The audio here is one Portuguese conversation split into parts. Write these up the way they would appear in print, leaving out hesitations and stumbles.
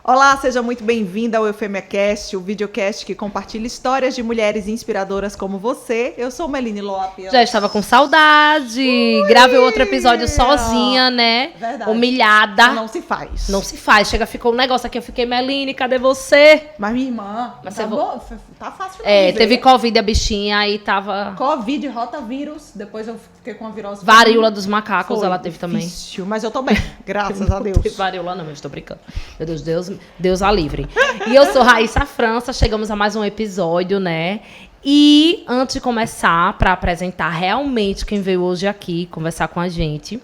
Olá, seja muito bem-vinda ao EufêmiaCast, o videocast que compartilha histórias de mulheres inspiradoras como você. Eu sou Meline Lopes. Já estava com saudade. Gravei outro episódio sozinha, né? Verdade. Humilhada. Não se faz. Não se faz. Chega, ficou um negócio aqui. Eu fiquei, Meline, cadê você? Mas minha irmã, Mas tá, você bom, tá fácil de viver. teve Covid a bichinha, aí tava... Covid, rotavírus, depois eu fiquei com a virose. Varíola dos macacos, Foi ela teve difícil, também. mas eu tô bem, graças a Deus. Varíola não, eu estou brincando. Meu Deus a livre. E eu sou Raíssa França, chegamos a mais um episódio, né? E antes de começar, para apresentar realmente quem veio hoje aqui conversar com a gente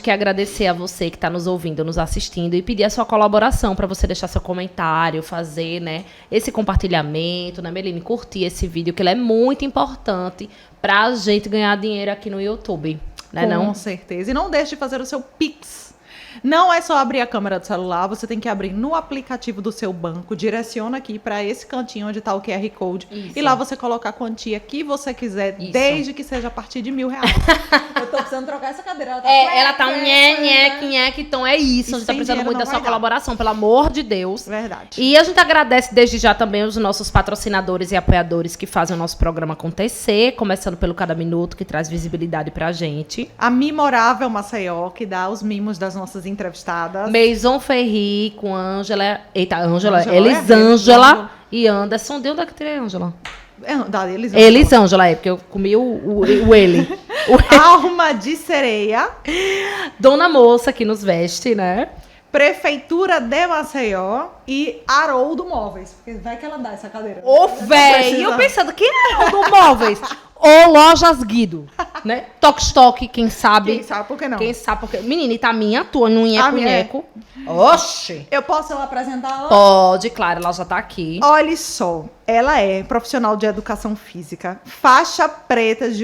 quer agradecer a você que está nos ouvindo, nos assistindo e pedir a sua colaboração para você deixar seu comentário, fazer, né, esse compartilhamento, né, Meline, curtir esse vídeo, que ele é muito importante para a gente ganhar dinheiro aqui no YouTube, né, Com certeza. E não deixe de fazer o seu Pix. Não é só abrir a câmera do celular, você tem que abrir no aplicativo do seu banco, direciona aqui para esse cantinho onde está o QR Code. Isso. E lá você coloca a quantia que você quiser, isso, desde que seja a partir de R$1.000. Eu tô precisando trocar essa cadeira. Ela tá um nheque, então é isso. A gente tá precisando muito da sua colaboração, pelo amor de Deus. Verdade. E a gente agradece desde já também os nossos patrocinadores e apoiadores que fazem o nosso programa acontecer, começando pelo Cada Minuto, que traz visibilidade pra gente. A Memorável Maceió, que dá os mimos das nossas entrevistadas. Maison Ferri com Ângela. Eita, Ângela. Elisângela e Anderson. De onde é que tem Ângela? Da Elisângela. Elisângela, porque eu comi o ele. Alma de Sereia. Dona Moça, que nos veste, né? Prefeitura de Maceió e Haroldo Móveis. Porque vai que ela dá essa cadeira. Ô, véi! Eu pensando, quem é Haroldo Móveis? Ou Lojas Guido, né? Toque, quem sabe. Quem sabe por que não? Quem sabe por que. Menina, e tá minha, tua, no nheco. Oxi! Eu posso ela apresentar ela? Pode, claro, ela já tá aqui. Olha só, ela é profissional de educação física, faixa preta de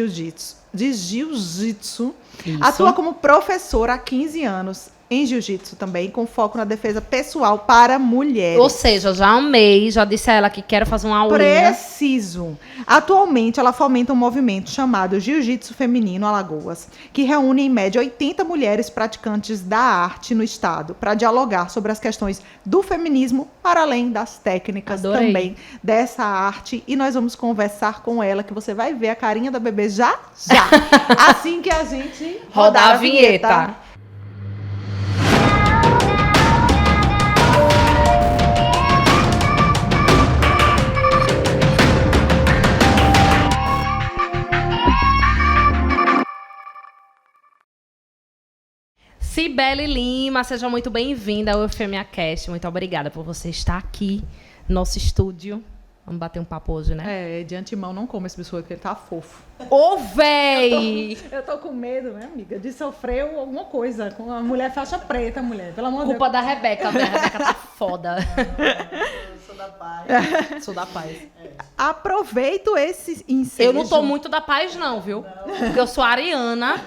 jiu-jitsu. Atua como professora há 15 anos. Em jiu-jitsu também, com foco na defesa pessoal para mulheres. Ou seja, já amei, já disse a ela que quero fazer uma aulinha. Preciso. Atualmente, ela fomenta um movimento chamado Jiu-Jitsu Feminino Alagoas, que reúne em média 80 mulheres praticantes da arte no estado, para dialogar sobre as questões do feminismo, para além das técnicas também dessa arte. E nós vamos conversar com ela, que você vai ver a carinha da bebê já. Assim que a gente rodar a vinheta. Cibele Lima, seja muito bem-vinda ao EufêmiaCast. Muito obrigada por você estar aqui no nosso estúdio. Vamos bater um papo hoje, né? De antemão, não como esse biscoito, porque ele tá fofo. Ô, véi! Eu tô com medo, né, amiga, de sofrer alguma coisa com a mulher faixa preta, mulher. Pelo amor de Deus. Culpa da Rebeca, velho. A Rebeca tá foda. Eu sou da paz. Sou da paz. Aproveito esse ensejo. Eu não tô muito da paz, não, viu? Porque eu sou ariana.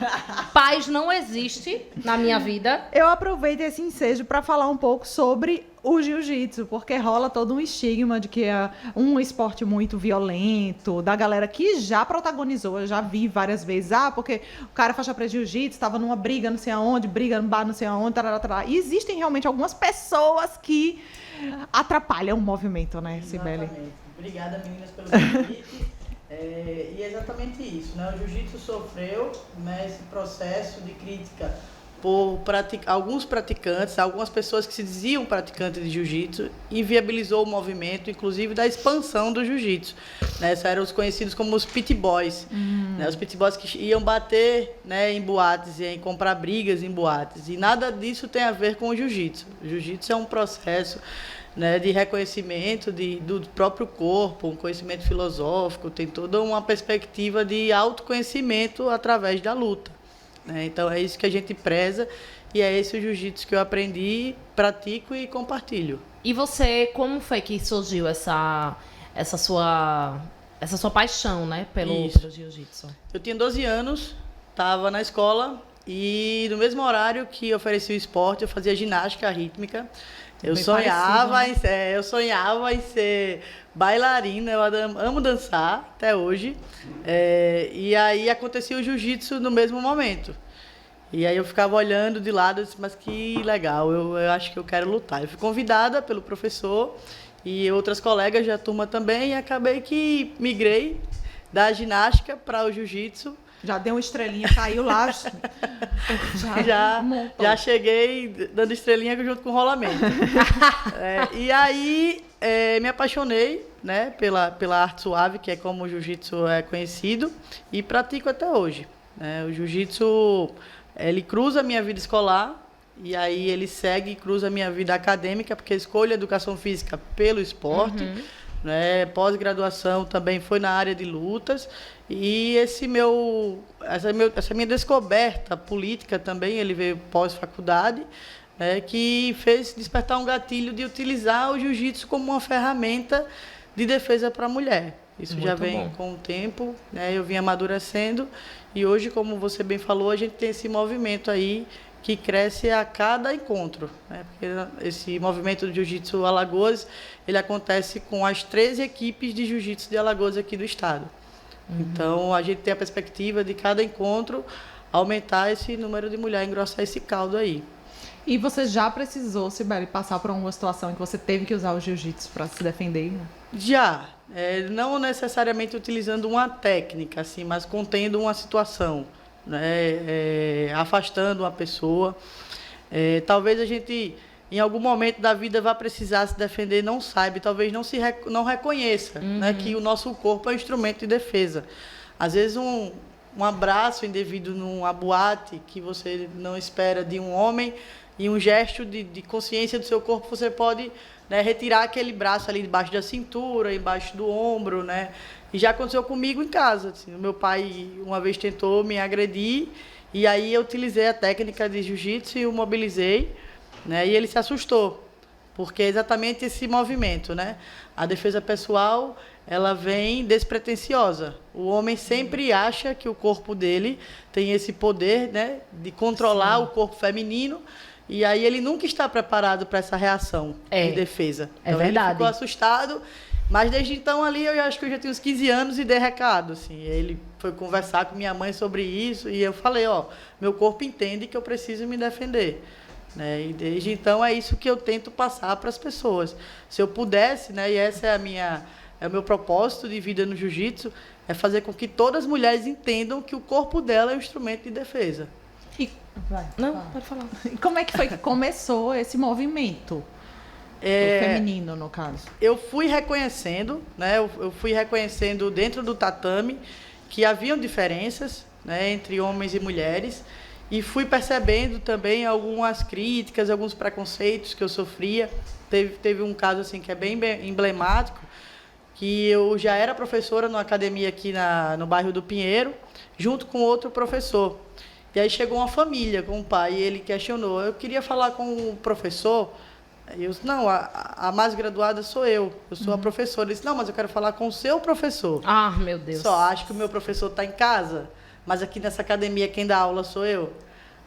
Paz não existe na minha vida. Eu aproveito esse ensejo para falar um pouco sobre o jiu-jitsu, porque rola todo um estigma de que é um esporte muito violento, da galera que já protagonizou, eu já vi várias vezes, porque o cara faixa preta de jiu-jitsu estava numa briga não sei aonde, briga no bar não sei aonde, tarará. E existem realmente algumas pessoas que atrapalham o movimento, né, Cibele? Exatamente. Obrigada, meninas, pelo convite. E é exatamente isso, né? O jiu-jitsu sofreu, né, esse processo de crítica por alguns praticantes, algumas pessoas que se diziam praticantes de jiu-jitsu, e viabilizou o movimento, inclusive, da expansão do jiu-jitsu. Né? Esses eram os conhecidos como os pit boys. Né? Os pit boys que iam bater, né, em boates, iam comprar brigas em boates. E nada disso tem a ver com o jiu-jitsu. O jiu-jitsu é um processo, né, de reconhecimento do próprio corpo, um conhecimento filosófico, tem toda uma perspectiva de autoconhecimento através da luta. Então é isso que a gente preza e é esse o jiu-jitsu que eu aprendi, pratico e compartilho. E você, como foi que surgiu essa sua paixão, né, pelo jiu-jitsu? Eu tinha 12 anos, estava na escola e no mesmo horário que oferecia o esporte, eu fazia ginástica rítmica. Eu sonhava em ser bailarina, eu amo dançar até hoje. E aí acontecia o jiu-jitsu no mesmo momento. E aí eu ficava olhando de lado, eu disse, mas que legal, eu acho que eu quero lutar. Eu fui convidada pelo professor e outras colegas da turma também, e acabei que migrei da ginástica para o jiu-jitsu. Já deu uma estrelinha, caiu lá. Já cheguei dando estrelinha junto com o rolamento. E aí me apaixonei, né, pela arte suave, que é como o jiu-jitsu é conhecido, e pratico até hoje. O jiu-jitsu, ele cruza a minha vida escolar, e aí ele segue e cruza a minha vida acadêmica, porque escolho educação física pelo esporte. Pós-graduação também foi na área de lutas, e essa minha descoberta política também, ele veio pós-faculdade, que fez despertar um gatilho de utilizar o jiu-jitsu como uma ferramenta de defesa para a mulher. Isso já vem com o tempo, eu vim amadurecendo, e hoje, como você bem falou, a gente tem esse movimento aí que cresce a cada encontro, porque esse movimento do Jiu-Jitsu Alagoas, ele acontece com as 13 equipes de Jiu-Jitsu de Alagoas aqui do estado. Então, a gente tem a perspectiva de cada encontro aumentar esse número de mulheres, engrossar esse caldo aí. E você já precisou, Cibele, passar por uma situação em que você teve que usar o jiu-jitsu para se defender? Já. Não necessariamente utilizando uma técnica, assim, mas contendo uma situação. Afastando uma pessoa. Talvez a gente, em algum momento da vida, vá precisar se defender, não saiba, talvez não reconheça, que o nosso corpo é um instrumento de defesa. Às vezes um abraço indevido numa boate que você não espera de um homem, e um gesto de consciência do seu corpo, você pode retirar aquele braço ali debaixo da cintura, embaixo do ombro, E já aconteceu comigo em casa. Assim, o meu pai uma vez tentou me agredir, e aí eu utilizei a técnica de jiu-jitsu e o mobilizei, e ele se assustou, porque é exatamente esse movimento. A defesa pessoal, ela vem despretensiosa. O homem sempre acha que o corpo dele tem esse poder de controlar o corpo feminino, e aí ele nunca está preparado para essa reação de defesa. Então, verdade. Ele ficou assustado. Mas desde então ali eu acho que eu já tinha uns 15 anos e dei recado, assim. Ele foi conversar com minha mãe sobre isso, e eu falei, meu corpo entende que eu preciso me defender. E desde então é isso que eu tento passar para as pessoas. Se eu pudesse, e essa é o meu propósito de vida no jiu-jitsu, é fazer com que todas as mulheres entendam que o corpo dela é um instrumento de defesa. Pode falar. E como é que foi que começou esse movimento? O feminino, no caso. Eu fui reconhecendo, eu fui reconhecendo dentro do tatame que haviam diferenças, entre homens e mulheres, e fui percebendo também algumas críticas, alguns preconceitos que eu sofria. Teve um caso assim que é bem emblemático, que eu já era professora numa academia aqui no bairro do Pinheiro, junto com outro professor. E aí chegou uma família com o pai, e ele questionou, eu queria falar com o professor. Eu disse, não, a mais graduada sou eu sou a professora. Ele disse, não, mas eu quero falar com o seu professor. Ah, meu Deus. Só acho que o meu professor está em casa, mas aqui nessa academia quem dá aula sou eu.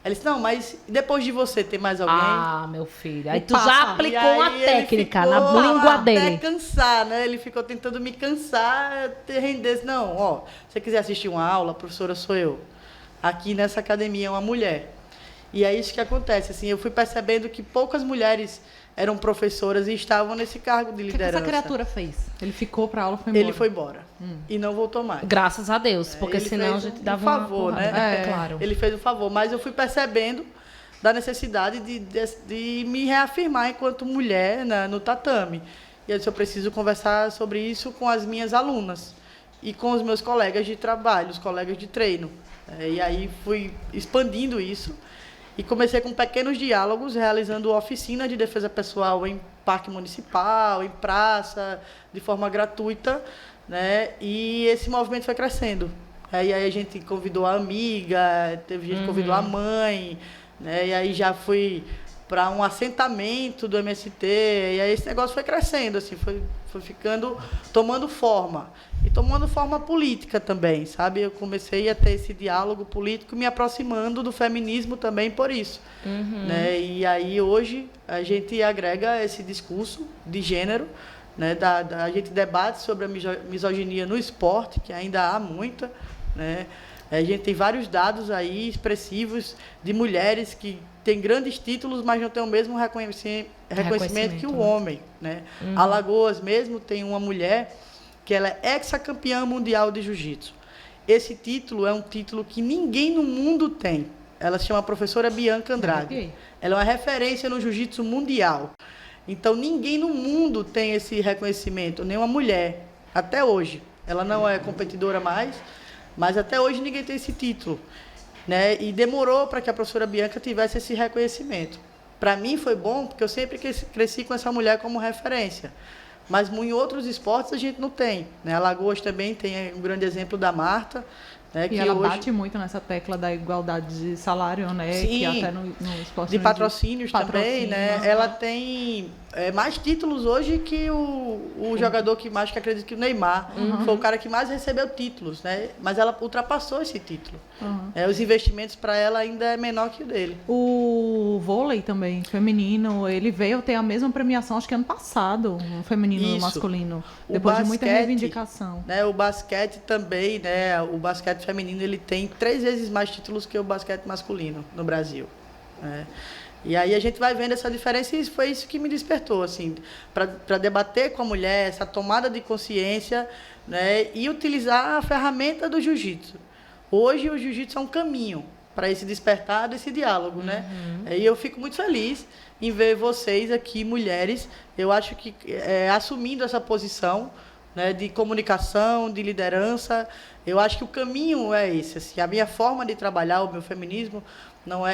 Ele disse, não, mas depois de você tem mais alguém? Ah, meu filho. Aí tu já aplicou uma técnica na língua até dele. Até cansar, Ele ficou tentando me cansar, render. Não, se você quiser assistir uma aula, a professora sou eu. Aqui nessa academia é uma mulher. E é isso que acontece. Assim, eu fui percebendo que poucas mulheres eram professoras e estavam nesse cargo de liderança. O que essa criatura fez? Ele ficou para aula, foi embora? Ele foi embora. E não voltou mais. Graças a Deus, porque senão a gente dava um favor, Claro. Ele fez um favor, mas eu fui percebendo da necessidade de me reafirmar enquanto mulher no tatame. E eu disse, eu preciso conversar sobre isso com as minhas alunas e com os meus colegas de trabalho, os colegas de treino. E aí fui expandindo isso. E comecei com pequenos diálogos, realizando oficina de defesa pessoal em parque municipal, em praça, de forma gratuita, E esse movimento foi crescendo. E aí a gente convidou a amiga, teve gente que convidou a mãe, E aí já fui para um assentamento do MST, e aí esse negócio foi crescendo, assim, foi ficando, tomando forma. E tomando forma política também, sabe? Eu comecei a ter esse diálogo político, me aproximando do feminismo também por isso. E aí hoje a gente agrega esse discurso de gênero, a gente debate sobre a misoginia no esporte, que ainda há muita, A gente tem vários dados aí expressivos de mulheres que têm grandes títulos, mas não têm o mesmo reconhecimento que o né? homem, né? Alagoas mesmo tem uma mulher que ela é hexacampeã mundial de jiu-jitsu. Esse título é um título que ninguém no mundo tem. Ela se chama professora Bianca Andrade. Ela é uma referência no jiu-jitsu mundial. Então, ninguém no mundo tem esse reconhecimento, nem uma mulher, até hoje. Ela não é competidora mais, mas até hoje ninguém tem esse título, né? E demorou para que a professora Bianca tivesse esse reconhecimento. Para mim foi bom, porque eu sempre cresci com essa mulher como referência. Mas em outros esportes a gente não tem, né? Alagoas também tem um grande exemplo da Marta, né? E que ela hoje... bate muito nessa tecla da igualdade de salário, né? Sim, que até no esporte de patrocínios também, né? Uhum. Ela tem mais títulos hoje que o jogador que mais, que acredito que o Neymar. Foi o cara que mais recebeu títulos, né? Mas ela ultrapassou esse título. Os investimentos para ela ainda é menor que o dele. O vôlei também, feminino, ele veio ter a mesma premiação, acho que ano passado, o feminino e o masculino. Depois de muita reivindicação. Né, o basquete também, né? O basquete feminino, ele tem 3 vezes mais títulos que o basquete masculino no Brasil. Né? E aí a gente vai vendo essa diferença e foi isso que me despertou, assim, para debater com a mulher, essa tomada de consciência, né? E utilizar a ferramenta do jiu-jitsu. Hoje o jiu-jitsu é um caminho para esse despertar desse diálogo, né? E eu fico muito feliz em ver vocês aqui, mulheres, eu acho que assumindo essa posição, né, de comunicação, de liderança. Eu acho que o caminho é esse. Assim, a minha forma de trabalhar, o meu feminismo, não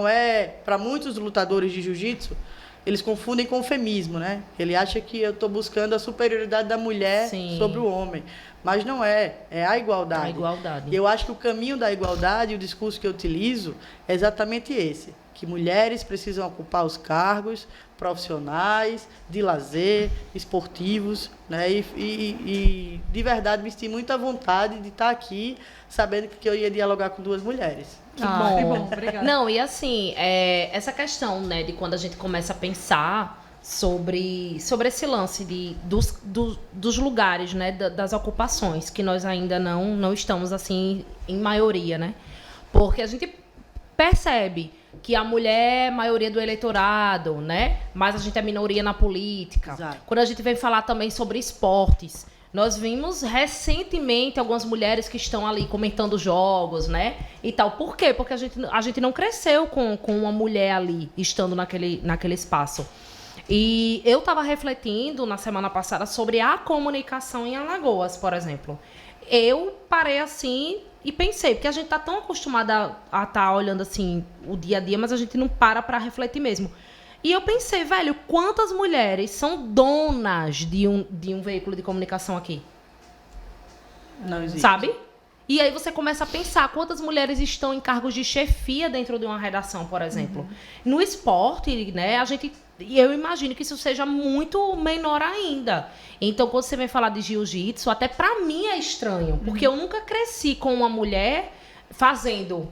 é para muitos lutadores de jiu-jitsu, eles confundem com o feminismo, né? Ele acha que eu estou buscando a superioridade da mulher sobre o homem. Mas não é a igualdade. A igualdade. E eu acho que o caminho da igualdade, o discurso que eu utilizo, é exatamente esse. Que mulheres precisam ocupar os cargos profissionais, de lazer, esportivos, né? E de verdade me senti muito à vontade de estar aqui, sabendo que eu ia dialogar com 2 mulheres. Que bom. Obrigada. Não, e assim, essa questão, né, de quando a gente começa a pensar sobre esse lance dos lugares, né, das ocupações, que nós ainda não estamos, assim, em maioria, né? Porque a gente percebe que a mulher é maioria do eleitorado, né? Mas a gente é minoria na política. Exato. Quando a gente vem falar também sobre esportes, nós vimos recentemente algumas mulheres que estão ali comentando jogos, né? E tal. Por quê? Porque a gente não cresceu com uma mulher ali, estando naquele espaço. E eu estava refletindo na semana passada sobre a comunicação em Alagoas, por exemplo. Eu parei assim e pensei, porque a gente tá tão acostumada a estar olhando assim o dia a dia, mas a gente não para refletir mesmo. E eu pensei, velho, quantas mulheres são donas de um veículo de comunicação aqui? Não existe. Sabe? E aí você começa a pensar quantas mulheres estão em cargos de chefia dentro de uma redação, por exemplo. No esporte, né, eu imagino que isso seja muito menor ainda. Então, quando você vem falar de jiu-jitsu, até pra mim é estranho, porque eu nunca cresci com uma mulher fazendo,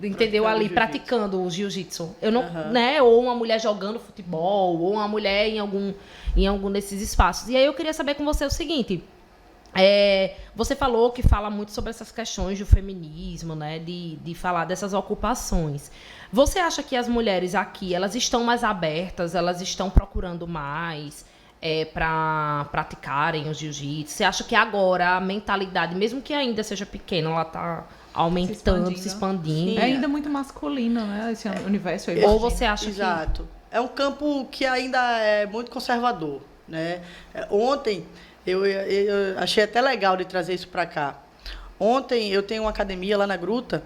entendeu? Ali, praticando o jiu-jitsu. Eu não, né? Ou uma mulher jogando futebol, ou uma mulher em algum desses espaços. E aí eu queria saber com você o seguinte. Você falou que fala muito sobre essas questões do feminismo, né? De falar dessas ocupações. Você acha que as mulheres aqui, elas estão mais abertas, elas estão procurando mais para praticarem o jiu-jitsu? Você acha que agora a mentalidade, mesmo que ainda seja pequena, ela está aumentando, se expandindo? É ainda muito masculino, né? Esse universo aí. Ou você acha Exato. É um campo que ainda é muito conservador, né? Ontem, eu achei até legal de trazer isso para cá. Ontem eu tenho uma academia lá na Gruta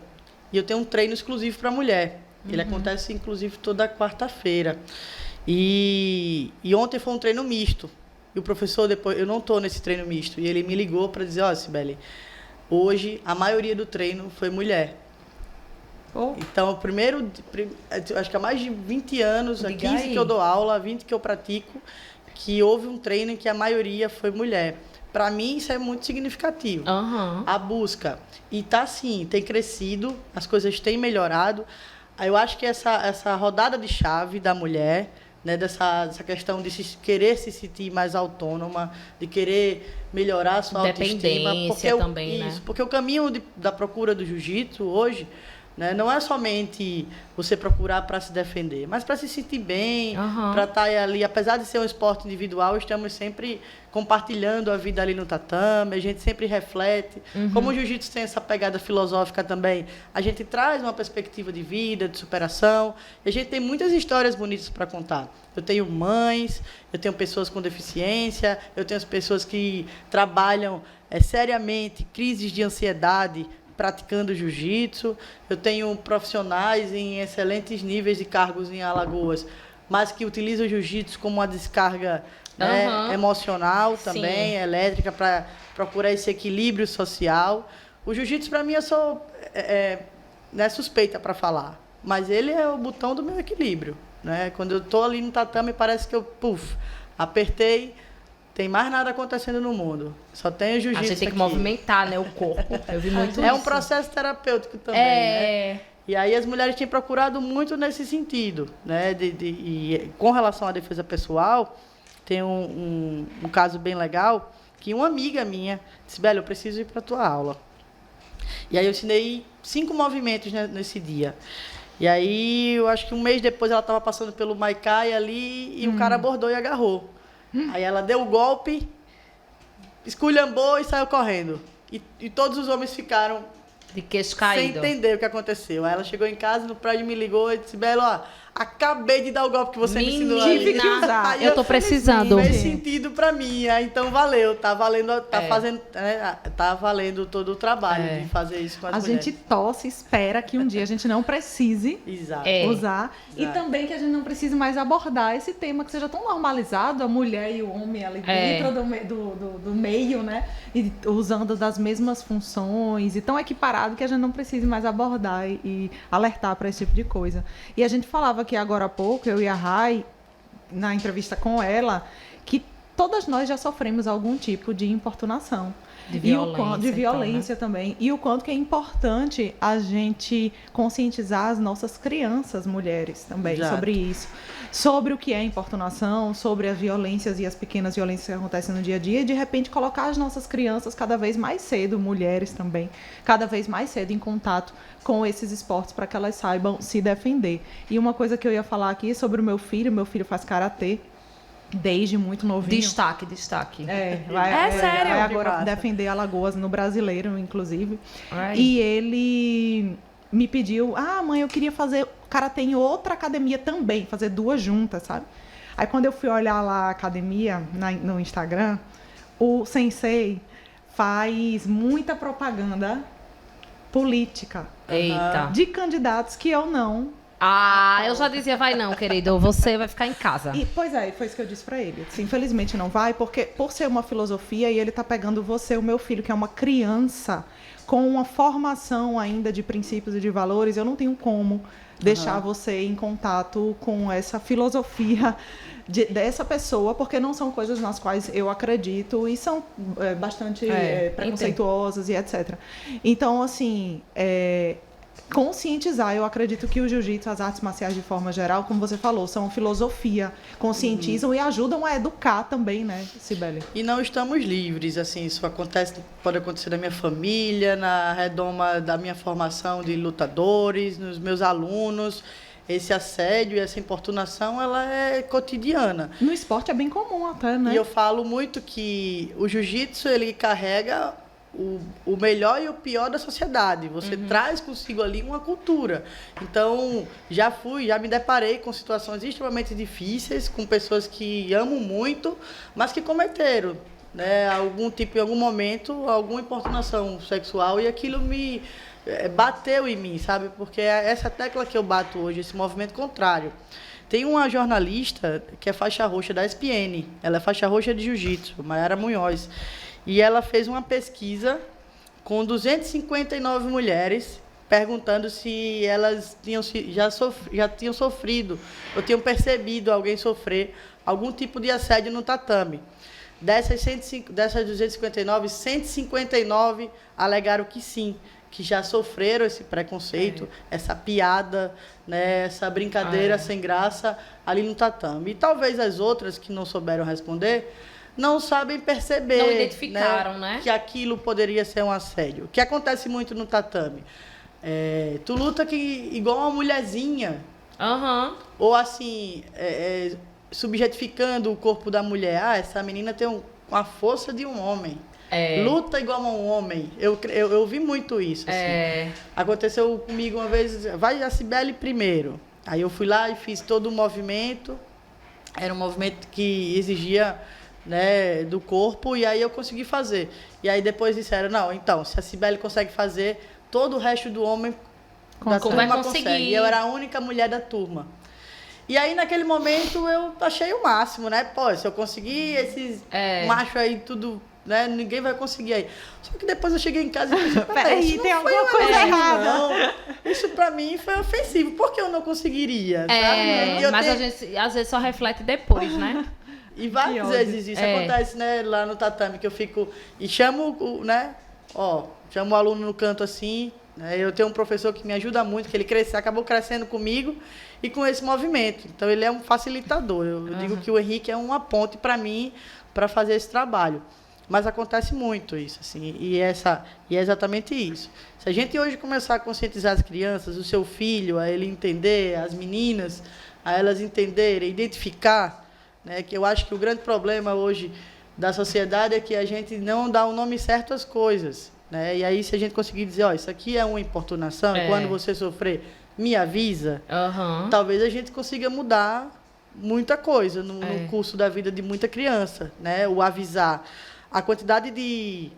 e eu tenho um treino exclusivo para mulher. Ele acontece, inclusive, toda quarta-feira. E ontem foi um treino misto. E o professor, depois, eu não estou nesse treino misto, e ele me ligou para dizer, ó, Cibele, hoje a maioria do treino foi mulher. Então, acho que há mais de 20 anos, há 15 que eu dou aula, há 20 que eu pratico, que houve um treino em que a maioria foi mulher. Para mim, isso é muito significativo. A busca. E tá sim, tem crescido, as coisas têm melhorado. Eu acho que essa rodada de chave da mulher, né, dessa questão de querer se sentir mais autônoma, de querer melhorar a sua autoestima. Dependência também, né? Porque o caminho da procura do jiu-jitsu hoje, né, não é somente você procurar para se defender, mas para se sentir bem, para estar ali. Apesar de ser um esporte individual, estamos sempre compartilhando a vida ali no tatame, a gente sempre reflete. Como o jiu-jitsu tem essa pegada filosófica também, a gente traz uma perspectiva de vida, de superação, e a gente tem muitas histórias bonitas para contar. Eu tenho mães, eu tenho pessoas com deficiência, eu tenho as pessoas que trabalham seriamente crises de ansiedade, praticando jiu-jitsu. Eu tenho profissionais em excelentes níveis de cargos em Alagoas, mas que utilizam o jiu-jitsu como uma descarga, né, emocional também, sim, elétrica, para procurar esse equilíbrio social. O jiu-jitsu, para mim, eu sou não é suspeita para falar, mas ele é o botão do meu equilíbrio, né? Quando eu estou ali no tatame, parece que eu apertei, tem mais nada acontecendo no mundo. Só tem o jiu-jitsu. A gente tem que aqui movimentar, né, o corpo. Eu vi muito É isso. um processo terapêutico também, né? E aí as mulheres têm procurado muito nesse sentido, né? E com relação à defesa pessoal, tem um caso bem legal, que uma amiga minha disse, Bela, eu preciso ir para a tua aula. E aí eu ensinei 5 movimentos nesse dia. E aí, eu acho que um mês depois, ela estava passando pelo Maikai ali, e o cara abordou e agarrou. Aí ela deu o golpe, esculhambou e saiu correndo. E todos os homens ficaram de queixo caído, sem entender o que aconteceu. Aí ela chegou em casa, no prédio me ligou e disse, Belo, ó, acabei de dar o golpe que você me ensinou ali. Tive que usar. Aí eu tô precisando. Fez sentido pra mim, então valeu, tá valendo, fazendo, tá valendo todo o trabalho de fazer isso com as mulheres. A gente torce, espera que um dia a gente não precise usar. E também que a gente não precise mais abordar esse tema que seja tão normalizado, a mulher e o homem ali dentro do meio, né? E usando das mesmas funções, e tão equiparado que a gente não precise mais abordar e alertar para esse tipo de coisa. E a gente falava aqui agora há pouco, eu e a Rai, na entrevista com ela, que todas nós já sofremos algum tipo de importunação. De violência. De violência então, né? Também. E o quanto que é importante a gente conscientizar as nossas crianças, mulheres, também, sobre isso. Sobre o que é importunação, sobre as violências e as pequenas violências que acontecem no dia a dia. E, de repente, colocar as nossas crianças cada vez mais cedo, mulheres também, cada vez mais cedo em contato com esses esportes para que elas saibam se defender. E uma coisa que eu ia falar aqui sobre o meu filho faz karatê. Desde muito novinho. Destaque. Sério. Vai agora defender Alagoas no Brasileiro, inclusive. E ele me pediu, mãe, eu queria fazer karatê em outra academia também, fazer 2 juntas, sabe? Aí quando eu fui olhar lá a academia no Instagram, o sensei faz muita propaganda política. Eita. De candidatos que eu não... eu já dizia, vai não, querido, você vai ficar em casa. Pois é, foi isso que eu disse pra ele. Infelizmente não vai, porque por ser uma filosofia, e ele tá pegando você, o meu filho, que é uma criança, com uma formação ainda de princípios e de valores, eu não tenho como deixar você em contato com essa filosofia dessa pessoa, porque não são coisas nas quais eu acredito e são bastante preconceituosas e etc. Então, assim... conscientizar, eu acredito que o jiu-jitsu, as artes marciais de forma geral, como você falou, são filosofia, conscientizam e ajudam a educar também, né, Cibele? E não estamos livres, assim, isso pode acontecer na minha família, na redoma da minha formação de lutadores, nos meus alunos. Esse assédio e essa importunação, ela é cotidiana. No esporte é bem comum até, né? E eu falo muito que o jiu-jitsu, ele carrega o melhor e o pior da sociedade. Você traz consigo ali uma cultura. Então, já me deparei com situações extremamente difíceis, com pessoas que amo muito, mas que cometeram, né, em algum momento, alguma importunação sexual, e aquilo me bateu em mim, sabe? Porque é essa tecla que eu bato hoje, esse movimento contrário. Tem uma jornalista que é faixa roxa da ESPN, ela é faixa roxa de jiu-jitsu, Mayara Munhoz. E ela fez uma pesquisa com 259 mulheres, perguntando se elas já tinham sofrido ou tinham percebido alguém sofrer algum tipo de assédio no tatame. Dessas 259, 159 alegaram que sim, que já sofreram esse preconceito, essa piada, né, essa brincadeira sem graça ali no tatame. E talvez as outras que não souberam responder não sabem perceber, não identificaram, né? Que aquilo poderia ser um assédio. O que acontece muito no tatame? Tu luta igual uma mulherzinha. Uhum. Ou assim, subjetificando o corpo da mulher. Ah, essa menina tem a força de um homem. Luta igual a um homem. Eu vi muito isso. Assim. Aconteceu comigo uma vez, vai a Cibele primeiro. Aí eu fui lá e fiz todo o movimento. Era um movimento que exigia, né, do corpo, e aí eu consegui fazer. E aí depois disseram, não, então, se a Cibele consegue fazer, todo o resto do homem da turma consegue. E eu era a única mulher da turma. E aí, naquele momento, eu achei o máximo, né? Pô, se eu conseguir esses machos aí, tudo, né? Ninguém vai conseguir aí. Só que depois eu cheguei em casa e pensei, peraí, tem alguma coisa errada. Não. Isso pra mim foi ofensivo. Por que eu não conseguiria? Sabe? Mas a gente, às vezes, só reflete depois, né? E várias vezes isso acontece, né? Lá no tatame, que eu fico... E chamo, né? Chamo o aluno no canto assim... Eu tenho um professor que me ajuda muito, que ele acabou crescendo comigo e com esse movimento. Então, ele é um facilitador. Eu digo que o Henrique é uma ponte para mim, para fazer esse trabalho. Mas acontece muito isso, assim, e é exatamente isso. Se a gente hoje começar a conscientizar as crianças, o seu filho, a ele entender, as meninas, a elas entenderem, identificar, né, que eu acho que o grande problema hoje da sociedade é que a gente não dá o nome certo às coisas. Né? E aí, se a gente conseguir dizer, isso aqui é uma importunação, quando você sofrer, me avisa, talvez a gente consiga mudar muita coisa no curso da vida de muita criança, né? O avisar. A quantidade de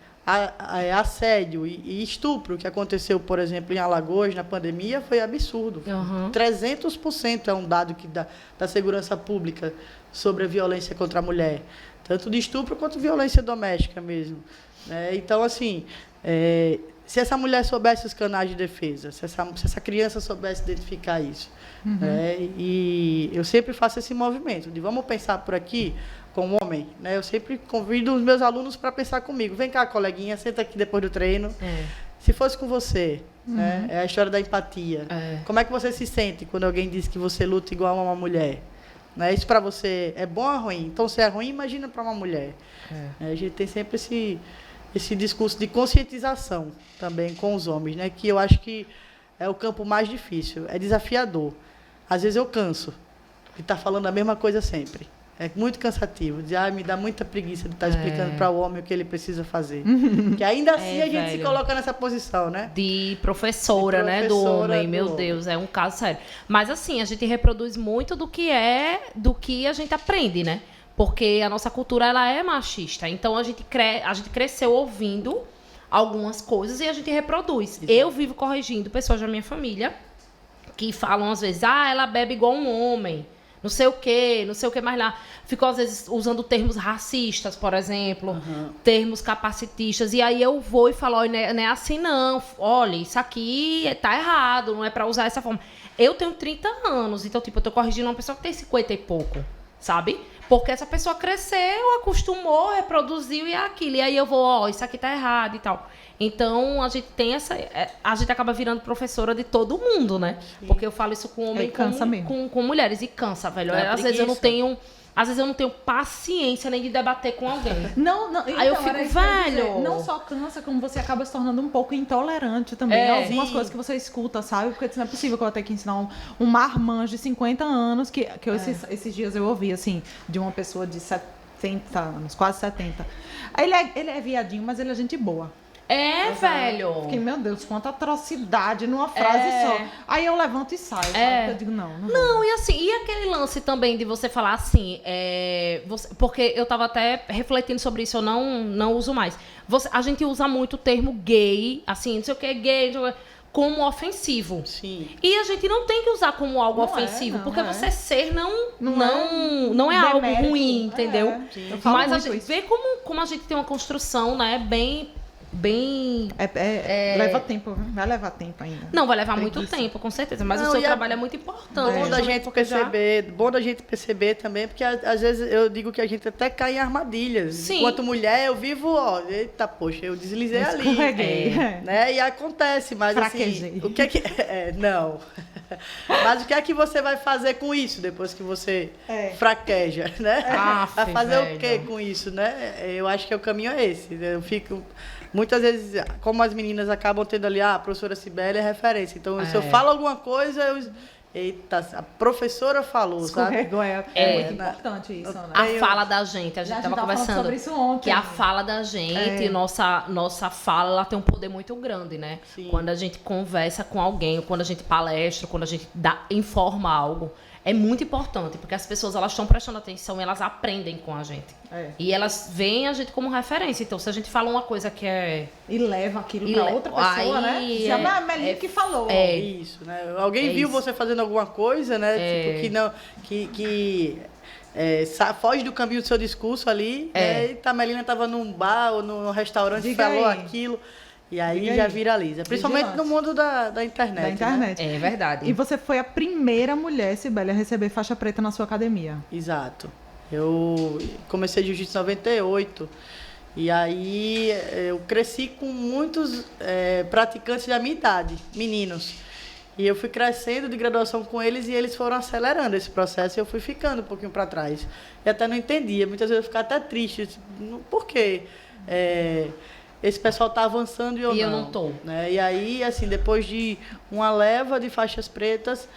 assédio e estupro que aconteceu, por exemplo, em Alagoas, na pandemia, foi absurdo. 300% é um dado que da segurança pública sobre a violência contra a mulher. Tanto de estupro quanto violência doméstica mesmo. Né? Então, assim... se essa mulher soubesse os canais de defesa, se essa criança soubesse identificar isso. E eu sempre faço esse movimento de vamos pensar por aqui com o homem. Né? Eu sempre convido os meus alunos para pensar comigo. Vem cá, coleguinha, senta aqui depois do treino. Se fosse com você, né? É a história da empatia. Como é que você se sente quando alguém diz que você luta igual a uma mulher? Né? Isso para você é bom ou ruim? Então, se é ruim, imagina para uma mulher. A gente tem sempre esse discurso de conscientização também com os homens, né? Que eu acho que é o campo mais difícil, é desafiador. Às vezes eu canso de estar falando a mesma coisa sempre. É muito cansativo, me dá muita preguiça de estar explicando para o homem o que ele precisa fazer. Que ainda assim a gente se coloca nessa posição, né? De professora, né? Do homem, meu Deus, é um caso sério. Mas assim, a gente reproduz muito do que a gente aprende, né? Porque a nossa cultura, ela é machista. Então, a gente cresceu ouvindo algumas coisas e a gente reproduz. Exato. Eu vivo corrigindo pessoas da minha família que falam, às vezes, ela bebe igual um homem. Não sei o quê mais lá. Ficou, às vezes, usando termos racistas, por exemplo. Termos capacitistas. E aí eu vou e falo, olha, não é assim não. Olha, isso aqui tá errado, não é pra usar essa forma. Eu tenho 30 anos, então, tipo, eu tô corrigindo uma pessoa que tem 50 e pouco, sabe? Porque essa pessoa cresceu, acostumou, reproduziu e é aquilo. E aí eu vou, isso aqui tá errado e tal. Então, a gente tem a gente acaba virando professora de todo mundo, né? Sim. Porque eu falo isso com homem e com mulheres. E cansa, velho. Às vezes eu não tenho paciência nem de debater com alguém. Não, aí eu fico, velho... Não só cansa, como você acaba se tornando um pouco intolerante também. Algumas coisas que você escuta, sabe? Porque não é possível que eu tenha que ensinar um marmanjo de 50 anos, que esses dias eu ouvi, assim, de uma pessoa de 70 anos, quase 70. Aí ele é viadinho, mas ele é gente boa. Velho. Fiquei, meu Deus, quanta atrocidade numa frase só. Aí eu levanto e saio, sabe? Eu digo, não. E assim, e aquele lance também de você falar assim, porque eu tava até refletindo sobre isso, eu não uso mais. A gente usa muito o termo gay, assim, não sei o que, gay, como ofensivo. Sim. E a gente não tem que usar como algo ofensivo, porque você ser não é algo ruim, entendeu? Mas a gente vê como a gente tem uma construção, né, bem bem... Leva tempo, viu? Vai levar tempo ainda. Não, vai levar muito Preguiça. tempo, com certeza. Mas Não, o seu e trabalho é muito importante. Bom da gente porque já- perceber, bom da gente perceber também, porque às vezes eu digo que a gente até cai em armadilhas. Sim. Enquanto mulher, eu vivo, ó, eita, poxa, eu deslizei ali. Escorreguei. Né? E acontece, mas Fraquejei. assim, o que é que... não. Mas o que é que você vai fazer com isso depois que você fraqueja, né? Aff, Vai fazer velho. o que com isso, né? Eu acho que o caminho é esse. Eu fico... Muitas vezes, como as meninas acabam tendo ali, a professora Cibele é referência. Então, se eu falo alguma coisa, eita, a professora falou, sabe? Escorregou, é muito importante isso, né? A fala da gente, a gente Já tava tava falando conversando sobre isso ontem. que a fala da gente, nossa fala, ela tem um poder muito grande, né? Sim. Quando a gente conversa com alguém, quando a gente palestra, quando a gente informa algo, é muito importante, porque as pessoas elas estão prestando atenção e elas aprendem com a gente. E elas veem a gente como referência. Então, se a gente fala uma coisa que é... E leva aquilo E pra le- outra pessoa, né? aí Se a Melinha que falou. Isso, né? Alguém viu isso. você fazendo alguma coisa, né? Tipo, que não... foge do caminho do seu discurso ali. Né? E a Melina estava num bar ou num restaurante e Diga falou aí. aquilo. E aí Diga já aí. viraliza. Principalmente Vigilante. no mundo da internet. Da internet. É verdade. E você foi a primeira mulher, Cibele, a receber faixa preta na sua academia. Né? Exato. Eu comecei jiu-jitsu em 98. E aí eu cresci com muitos praticantes da minha idade, meninos. E eu fui crescendo de graduação com eles e eles foram acelerando esse processo e eu fui ficando um pouquinho para trás. E até não entendia. Muitas vezes eu ficava até triste. Por quê? Esse pessoal está avançando e eu não. E eu não tô. Né? E aí, assim, depois de uma leva de faixas pretas,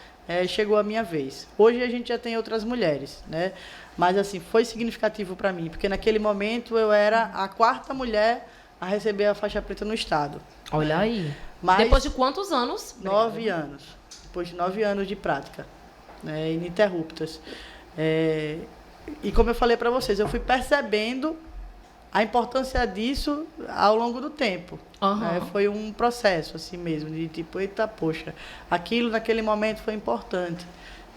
chegou a minha vez. Hoje a gente já tem outras mulheres, né? Mas, assim, foi significativo para mim, porque naquele momento eu era a 4ª mulher a receber a faixa preta no estado. Olha aí. Mas Depois de quantos anos? 9 anos. Depois de 9 anos de prática, né, ininterruptas. E como eu falei para vocês, eu fui percebendo a importância disso ao longo do tempo. Aham. Foi um processo assim mesmo, de tipo, eita, poxa, aquilo naquele momento foi importante.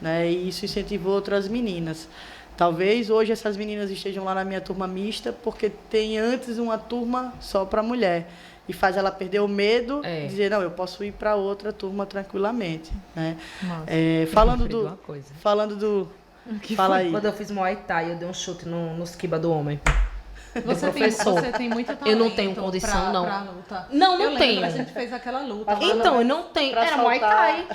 Né, e isso incentivou outras meninas. Talvez hoje essas meninas estejam lá na minha turma mista, porque tem antes uma turma só para mulher. E faz ela perder o medo de dizer, não, eu posso ir para outra turma tranquilamente. Né? Falando lembrei de do... uma coisa. Falando do... Fala aí. Quando eu fiz Muay Thai, eu dei um chute no esquiba do homem. Você tem muito talento. Eu não tenho condição, não. Pra luta. Não Eu lembro, tenho. a gente fez aquela luta. Então, eu não tenho. Pra Era Muay soltar. Thai.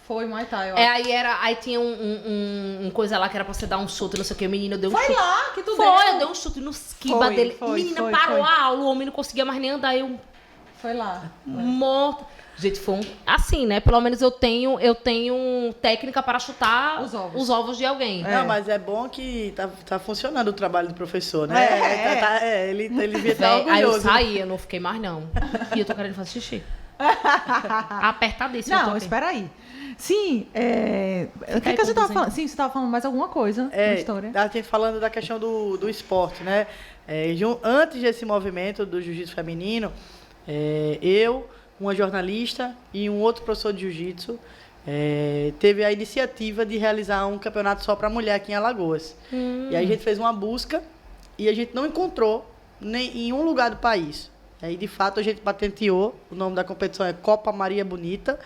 Foi Muay Thai, eu acho. Aí tinha um coisa lá que era pra você dar um chute, não sei o que. O menino deu um Foi chute. lá que tu Foi, deu. eu dei um chute no esquiba dele. Menina, parou a aula, o homem não conseguia mais nem andar. Eu Foi lá. morto. Gente, foi assim, né? Pelo menos eu tenho técnica para chutar Os ovos. de alguém. Não, mas é bom que tá funcionando o trabalho do professor, né? Ele devia estar Véi, aí eu orgulhoso. saí, eu não fiquei mais não. E eu tô querendo fazer xixi. Apertadíssimo. eu tô Não, aqui. espera aí. Sim, o que aí, a gente tava conduzem. falando? Sim, você tava falando mais alguma coisa na história. A gente falando da questão do esporte, né? Antes desse movimento do jiu-jitsu feminino, eu, uma jornalista e um outro professor de jiu-jitsu teve a iniciativa de realizar um campeonato só para mulher aqui em Alagoas. E aí a gente fez uma busca e a gente não encontrou em um lugar do país. Aí, de fato, a gente patenteou. O nome da competição é Copa Maria Bonita.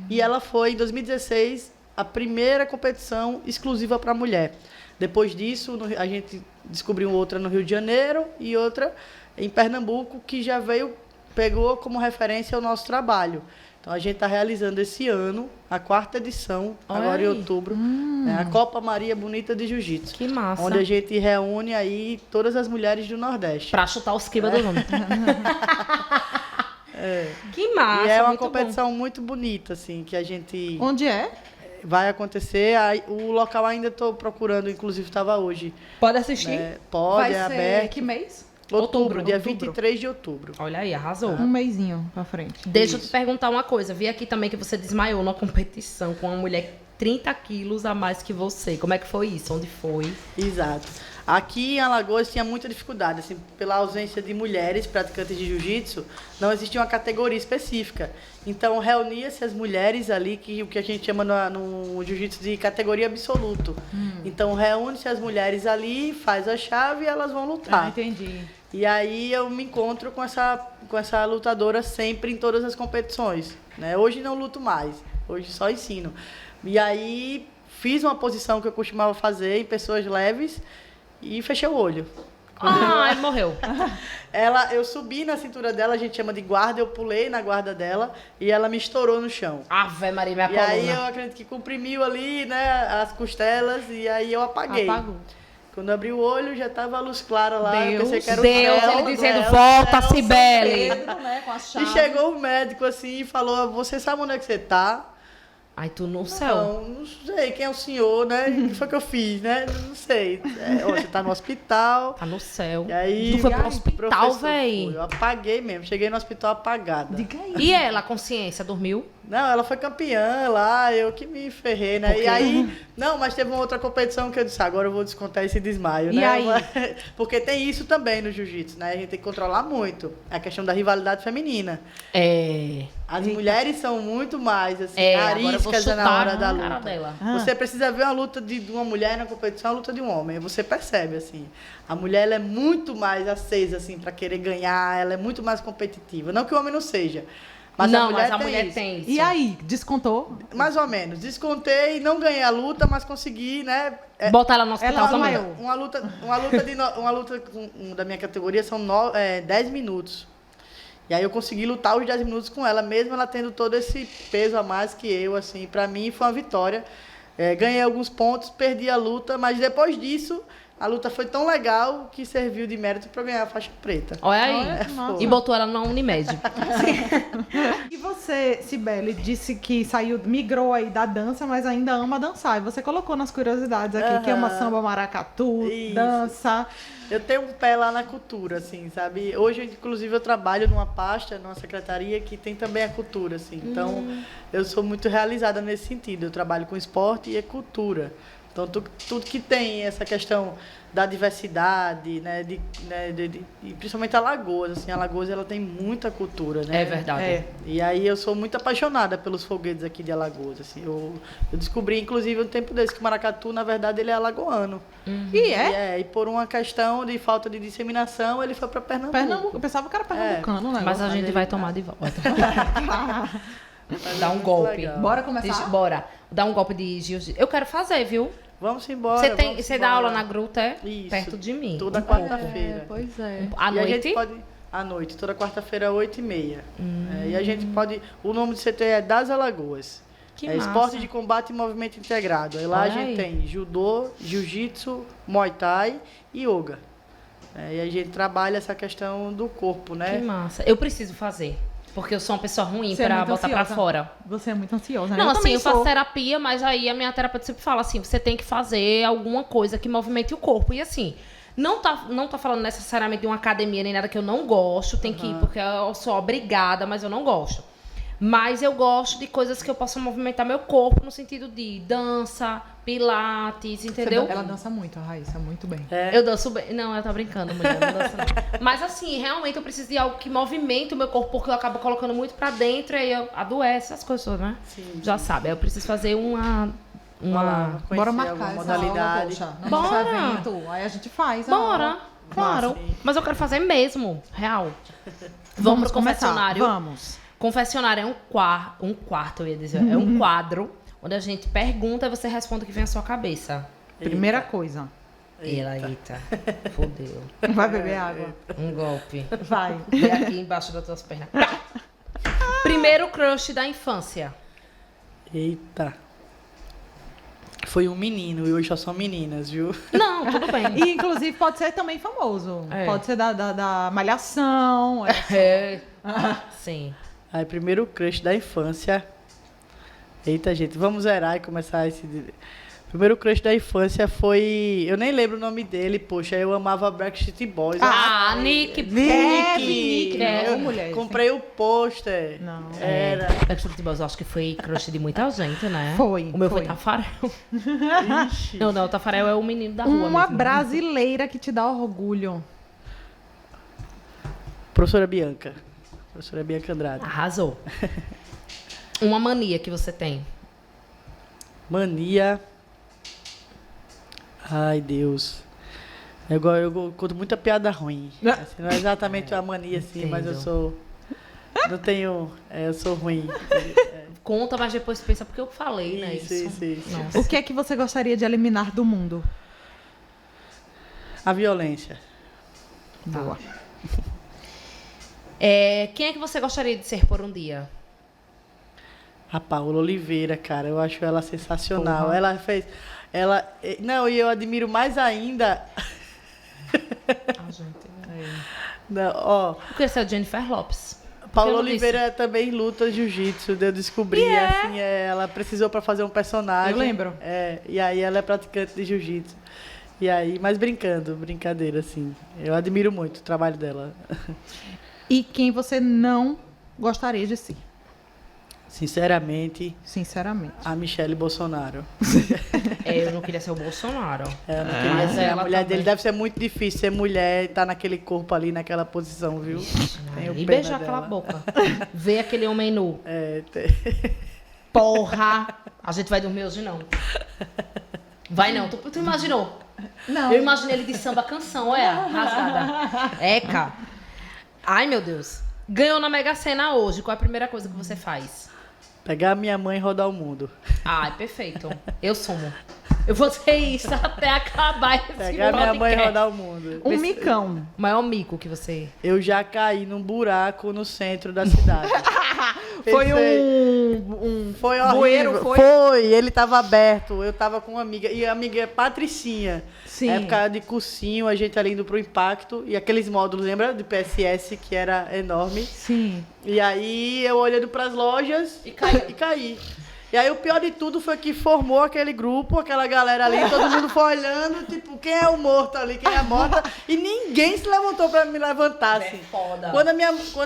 E ela foi, em 2016, a primeira competição exclusiva para mulher. Depois disso, a gente descobriu outra no Rio de Janeiro e outra em Pernambuco, que já pegou como referência o nosso trabalho. Então, a gente está realizando esse ano a 4ª edição, Olha agora em aí. outubro, a Copa Maria Bonita de Jiu-Jitsu. Que massa. Onde a gente reúne aí todas as mulheres do Nordeste. Pra chutar o esquiba do homem. Que massa. E é uma muito competição muito bonita, assim, que a gente Onde é? vai acontecer. O local ainda estou procurando, inclusive estava hoje. bom. Pode assistir? Pode, Vai é ser aberto. que mês? Outubro, dia outubro. 23 de outubro. Olha aí, arrasou. Um mêsinho pra frente. Deixa eu te perguntar uma coisa. Vi aqui também que você desmaiou numa competição com uma mulher 30 quilos a mais que você. Como é que foi isso? Onde foi? Exato. Aqui em Alagoas tinha muita dificuldade, assim, pela ausência de mulheres praticantes de jiu-jitsu, não existia uma categoria específica. Então, reunia-se as mulheres ali, o que a gente chama no jiu-jitsu de categoria absoluto. Então, reúne-se as mulheres ali, faz a chave e elas vão lutar. Entendi. E aí eu me encontro com essa lutadora sempre em todas as competições, né? Hoje não luto mais, hoje só ensino. E aí fiz uma posição que eu costumava fazer em pessoas leves e fechei o olho. Ele morreu. Eu subi na cintura dela, a gente chama de guarda, eu pulei na guarda dela e ela me estourou no chão. Ave Maria, minha E coluna. aí eu acredito que comprimiu ali, né, as costelas e aí eu apaguei. Apagou. Quando eu abri o olho, já tava a luz clara lá. Eu pensei que era o Deus, céu, ele dizendo, né? volta, O céu, Cibele. Pedro, né, com a E chave. chegou o médico assim e falou, você sabe onde é que você tá? Ai, tu no céu. Não sei quem é o senhor, né? O que foi que eu fiz, né? Não sei. Você tá no hospital. Tá no céu. E aí, Tu foi pro ai, hospital, professor, véi. Eu apaguei mesmo. Cheguei no hospital apagada. Diga aí. E ela, a consciência, dormiu? Não, ela foi campeã lá, eu que me ferrei, né? Por quê? E aí, não, mas teve uma outra competição que eu disse, agora eu vou descontar esse desmaio, E né? aí? Porque tem isso também no jiu-jitsu, né? A gente tem que controlar muito. A questão da rivalidade feminina. As mulheres são muito mais, assim, Agora eu vou ariscas chutar na hora da na cara luta. dela. Você precisa ver uma luta de uma mulher na competição, a luta de um homem. Você percebe, assim. A mulher, ela é muito mais acesa, assim, para querer ganhar. Ela é muito mais competitiva. Não que o homem não seja. Mas não, a mulher mas a tem mulher isso. tem isso. E aí, descontou? Mais ou menos. Descontei, não ganhei a luta, mas consegui, né? Botar ela no hospital Ela também. desmaiou. Uma luta da minha categoria são 10 minutos. E aí eu consegui lutar os 10 minutos com ela, mesmo ela tendo todo esse peso a mais que eu, assim. Pra mim foi uma vitória. Ganhei alguns pontos, perdi a luta, mas depois disso, a luta foi tão legal que serviu de mérito pra eu ganhar a faixa preta. Olha aí. Olha que massa. E botou ela na Unimed. E você, Cibele, disse que migrou aí da dança, mas ainda ama dançar. E você colocou nas curiosidades aqui que ama samba maracatu, Isso. dança. Eu tenho um pé lá na cultura, assim, sabe? Hoje, inclusive, eu trabalho numa pasta, numa secretaria que tem também a cultura, assim. Então, eu sou muito realizada nesse sentido. Eu trabalho com esporte e cultura. Então, tudo que tem essa questão da diversidade, né? E principalmente Alagoas, assim. Alagoas, ela tem muita cultura, né? É verdade. E aí eu sou muito apaixonada pelos foguetes aqui de Alagoas, assim. Eu descobri, inclusive, um tempo desse que o maracatu, na verdade, ele é alagoano. E é? E por uma questão de falta de disseminação, ele foi para Pernambuco. Pernambuco. Eu pensava que era pernambucano, né? Mas a gente ele vai tá. tomar de volta. Dá um Muito golpe. legal. Bora começar? Bora. Dar um golpe de jiu-jitsu. Eu quero fazer, viu? Vamos embora. Você dá aula na gruta, é? Isso. Perto de mim. Toda Um quarta-feira. Pois é. À E a noite? gente pode... À noite, toda quarta-feira, 8h30. E a gente pode... O nome do CT é Das Alagoas. Que é massa. Esporte de Combate e Movimento Integrado. Aí lá Olha a gente aí. tem judô, jiu-jitsu, muay thai e yoga. E a gente trabalha essa questão do corpo, Que né? massa. Eu preciso fazer. Porque eu sou uma pessoa ruim Você é pra muito botar pra ansiosa. fora. Você é muito ansiosa, né? Não, assim, também eu faço sou. terapia, mas aí a minha terapeuta sempre fala assim, você tem que fazer alguma coisa que movimente o corpo. E assim, não tá falando necessariamente de uma academia nem nada que eu não gosto, tem que ir porque eu sou obrigada, mas eu não gosto. Mas eu gosto de coisas que eu possa movimentar meu corpo no sentido de dança, pilates, entendeu? Ela dança muito, a Raíssa, muito bem. Eu danço bem. Não, ela tá brincando, mulher. Não dança, não. Mas assim, realmente eu preciso de algo que movimente o meu corpo, porque eu acabo colocando muito pra dentro e aí eu adoeço, essas coisas, né? Sim. Já sabe. Aí eu preciso fazer uma. Bora Bora conhecer marcar alguma essa modalidade. aula, poxa. No Bora. nosso evento. Aí a gente faz. a Bora, aula. claro. Massa, hein? Mas eu quero fazer mesmo, real. Vamos pro começar. confessionário. Vamos. Confessionário é um quarto, eu ia dizer. É um quadro onde a gente pergunta e você responde o que vem à sua cabeça. Primeira coisa. Eita. Fodeu. Vai beber água. Um golpe. Vai. Vem aqui embaixo das tuas pernas. Pá! Primeiro crush da infância. Eita. Foi um menino e hoje só são meninas, viu? Não, tudo bem. E, inclusive, pode ser também famoso. É. Pode ser da Malhação. É. Sim. Aí, primeiro crush da infância. Eita, gente, vamos zerar e começar esse... O primeiro crush da infância foi... Eu nem lembro o nome dele, poxa. Eu amava Backstreet Boys. Nick. Nick. É, Não, mulher. Comprei o pôster. Não. Era. Backstreet Boys, eu acho que foi crush de muita gente, né? Foi, O meu foi foi. Tafarel. Ixi. Não, o Tafarel é o menino da rua Uma mesmo. brasileira que te dá orgulho. Professora Bianca. Professora Bianca Andrade. Arrasou. Uma mania que você tem. Mania. Ai, Deus. Eu conto muita piada ruim. Assim, não é exatamente uma mania, assim, mas eu Entendo. sou... Não tenho... eu sou ruim. Conta, mas depois pensa porque eu falei, né? Isso. Nossa. O que é que você gostaria de eliminar do mundo? A violência. Boa. Quem é que você gostaria de ser por um dia? A Paola Oliveira, cara, eu acho ela sensacional. Porra. Ela fez... Não, e eu admiro mais ainda... Ah, gente. Não, ó, Eu queria ser a Jennifer Lopes. Paola Eu não Oliveira também luta jiu-jitsu, eu descobri, assim, ela precisou para fazer um personagem. Eu lembro. E aí ela é praticante de jiu-jitsu. E aí, mas brincadeira, assim. Eu admiro muito o trabalho dela. E quem você não gostaria de ser? Sinceramente, Sinceramente. a Michelle Bolsonaro. Eu não queria ser o Bolsonaro. Eu não queria Mas ser a ela mulher também. dele. Deve ser muito difícil ser mulher e estar naquele corpo ali, naquela posição, viu? Tenho E pena beijar dela. aquela boca. Ver aquele homem nu. Porra! A gente vai dormir hoje, não. Vai não. Tu imaginou? Não. Eu imaginei ele de samba canção, olha, rasgada. Eca. Ai, meu Deus. Ganhou na Mega Sena hoje. Qual é a primeira coisa que você faz? Pegar minha mãe e rodar o mundo. Ai, perfeito. Eu sumo. Eu vou ter isso até acabar esse Pegar minha mãe e podcast. rodar o mundo. Um micão. O maior mico que você... Eu já caí num buraco no centro da cidade. Foi Pensei, um Foi horrível. bueiro, foi? Foi, ele tava aberto. Eu tava com uma amiga. E a amiga é Patricinha. Sim. Época de cursinho, a gente ali indo pro Impacto. E aqueles módulos, lembra? De PSS, que era enorme. Sim. E aí eu olhando pras lojas E caiu. e caí. E aí o pior de tudo foi que formou aquele grupo, aquela galera ali, todo mundo foi olhando, tipo, quem é o morto ali, quem é a morta, e ninguém se levantou pra me levantar, assim. foda. Quando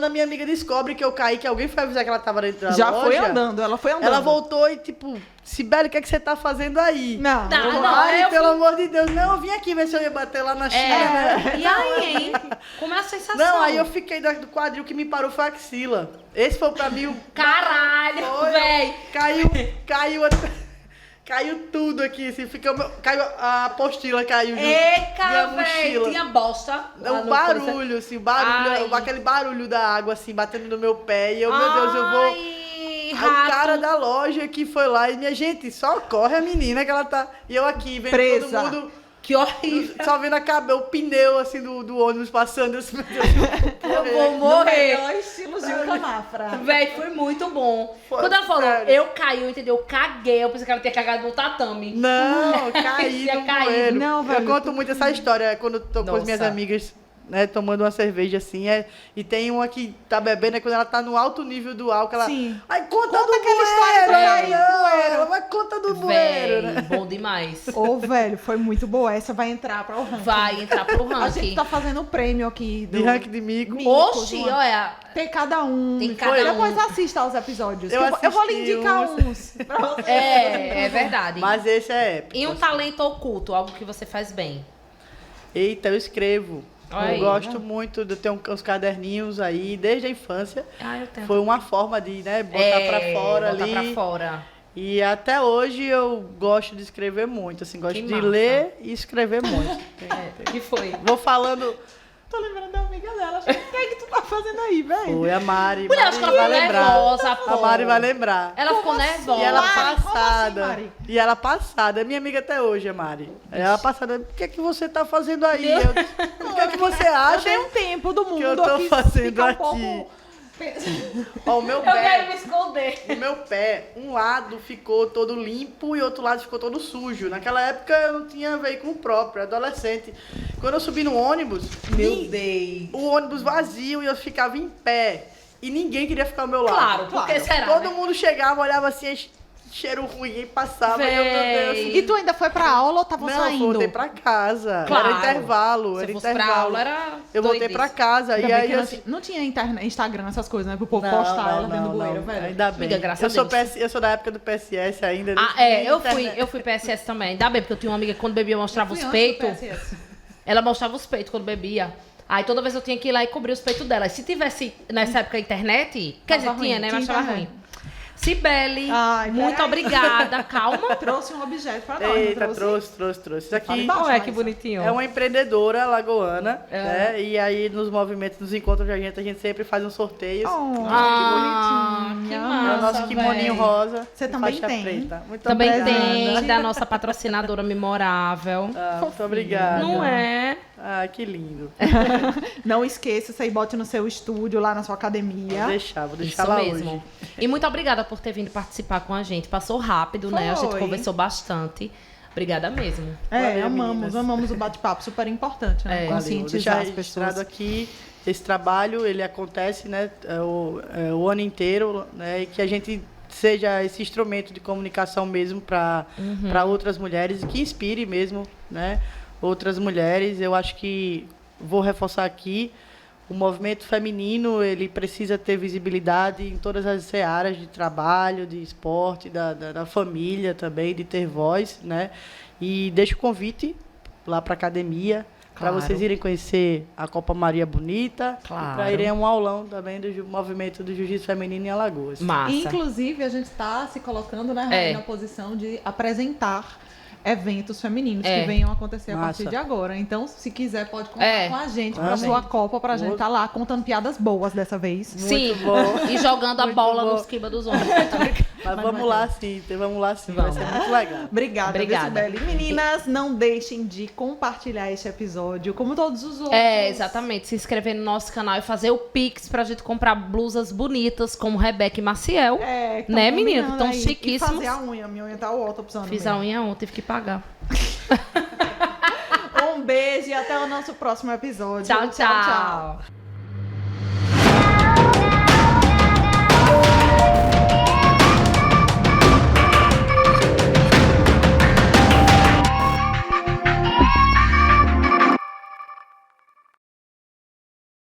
a minha amiga descobre que eu caí, que alguém foi avisar que ela tava dentro da Já loja, foi andando, ela foi andando. ela voltou e, tipo, Sibeli, o que é que você tá fazendo aí? Não. Tá, Eu, não, ai, eu pelo amor de Deus, não, eu vim aqui ver se eu ia bater lá na China, né? E aí, hein? Como é a sensação? Não, aí eu fiquei do quadril, que me parou foi a axila. Esse foi pra mim o... Caralho, Foi, véi. Caiu tudo aqui, assim, caiu a apostila, caiu minha Eca, véi. mochila. Tinha bosta. lá Não, no o barulho, assim, Ai. aquele barulho da água, assim, batendo no meu pé. E eu, meu Deus, eu vou... Ai, Aí rato. o cara da loja que foi lá e minha gente, socorre a menina que ela tá... E eu aqui, vendo Presa. todo mundo... Que horrível. Só vendo o pneu, assim, do ônibus passando. Assim, meu Deus, Eu vou morrer. Melhor estilo Gilca Mafra. Véi, foi muito bom. Foi, Quando ela falou, sério. eu caí, entendeu? Eu caguei. Eu pensei que ela tinha cagado no tatame. Não, caí Tinha no caído. bueiro. Não, velho, Eu conto muito essa história quando eu tô com as minhas Nossa. amigas, né, tomando uma cerveja assim, e tem uma que tá bebendo, quando ela tá no alto nível do álcool, ela... Sim. Ai, conta do aquela bueiro, história pra ai, cair não, no bueiro. Mas conta do bueiro, Véi, né? bom demais. Ô, velho, foi muito boa. Essa vai entrar para o ranking. Vai entrar pro A gente ranking. tá fazendo o prêmio aqui. De ranking de mico. Oxi, olha. Tem cada um. Tem cada Depois um. assista aos episódios. Eu Eu vou lhe assisti indicar uns. uns. Pra você. É verdade. Mas esse é épico. E um talento oculto, algo que você faz bem. Eita, eu escrevo. Olha Eu aí, gosto muito de ter uns caderninhos aí, desde a infância. Ah, eu tenho. Foi uma forma de, né, botar pra fora botar ali. pra fora. E até hoje eu gosto de escrever muito, assim, gosto Que de massa. ler e escrever muito. Que foi? Vou falando, Tô lembrando da amiga dela. O que é que tu tá fazendo aí, velho? foi a Mari. Mulher, acho que ela vai ficou lembrar. nervosa, pô. A Mari vai lembrar. Ela ficou nervosa. E ela Mari, como passada. assim, Mari? E ela passada. É minha amiga até hoje, a Mari. Ela passada. O que é que você tá fazendo aí? O que é que você Eu acha? dei um tempo do mundo que eu tô aqui fazendo ficar um aqui? pouco... Ó, o meu Eu quero me pé. esconder. O meu pé, um lado ficou todo limpo e outro lado ficou todo sujo. Naquela época eu não tinha veículo próprio, adolescente. Quando eu subi no ônibus, Deus. o ônibus vazio e eu ficava em pé. E ninguém queria ficar ao meu lado. Claro, porque será, Todo né? mundo chegava, olhava assim, cheiro ruim, e passava. E eu, meu Deus. E tu ainda foi pra aula ou tava Não, saindo? eu voltei pra casa. Claro. Era intervalo. Se era eu fosse pra intervalo. aula, era Eu voltei pra casa. Ainda E bem aí que eu não, assim, não tinha Instagram, essas coisas, né? Pro povo postar ela dentro do bueiro, velho. Ainda bem. Amiga, graças eu a sou Deus. eu sou da época do PSS ainda. Eu fui PSS também. Ainda bem, porque eu tinha uma amiga que quando bebia mostrava os Fui antes do peitos. PSS. Ela mostrava os peitos quando bebia. Aí toda vez eu tinha que ir lá e cobrir os peitos dela. E se tivesse nessa época internet, quer dizer, Tava tinha, ruim, né? tinha Mas tava internet. ruim. Cibele, Ai, muito peraí. obrigada. Calma. Trouxe um objeto pra nós, Eita, não trouxe. Isso aqui Fala embaixo, Olha que Raíssa. bonitinho. é uma empreendedora lagoana, né? E aí nos movimentos, nos encontros da gente, a gente sempre faz um sorteio. Oh, Ah, que que bonitinha. É o massa, nosso kimoninho véi. rosa. Você e também faixa tem. preta. Muito Também obrigada. tem da nossa patrocinadora memorável. Muito obrigada. Não é? Ah, que lindo. Não esqueça, você bote no seu estúdio, lá na sua academia. Vou deixar Isso lá mesmo. hoje. E muito obrigada por ter vindo participar com a gente. Passou rápido, né? A gente Foi. conversou bastante. Obrigada mesmo. É, Valeu, meninas. amamos o bate-papo, super importante, né? É. Vou Conscientizar deixar as registrado pessoas. aqui. Esse trabalho, ele acontece, né, o ano inteiro, né, e que a gente seja esse instrumento de comunicação mesmo para outras mulheres e que inspire mesmo, né, outras mulheres. Eu acho que vou reforçar aqui, o movimento feminino, ele precisa ter visibilidade em todas as searas de trabalho, de esporte, da família também, de ter voz, né? E deixo o convite lá para a academia, para Claro. vocês irem conhecer a Copa Maria Bonita, Claro. e para irem a um aulão também do movimento do Jiu-Jitsu feminino em Alagoas. Massa. Inclusive, a gente está se colocando, né, É. na posição de apresentar eventos femininos É. que venham acontecer a Massa. partir de agora. Então, se quiser, pode contar É. com a gente para Amém. sua Copa, pra gente Muito. estar lá contando piadas boas dessa vez. Sim, bom. e jogando a Muito bola bom. nos quibas dos homens. Mas vamos lá sim, Vamos. vai ser muito legal. Obrigada, Obrigada. Sibeli. Meninas, não deixem de compartilhar este episódio, como todos os outros. É, exatamente. Se inscrever no nosso canal e fazer o Pix pra gente comprar blusas bonitas como Rebeca e Maciel. É, tão Né, menina? combinando Tão aí. chiquíssimos. E fazer a unha, minha unha tá outra precisando. Fiz a unha ontem, tive que pagar. Um beijo e até o nosso próximo episódio. Tchau, tchau.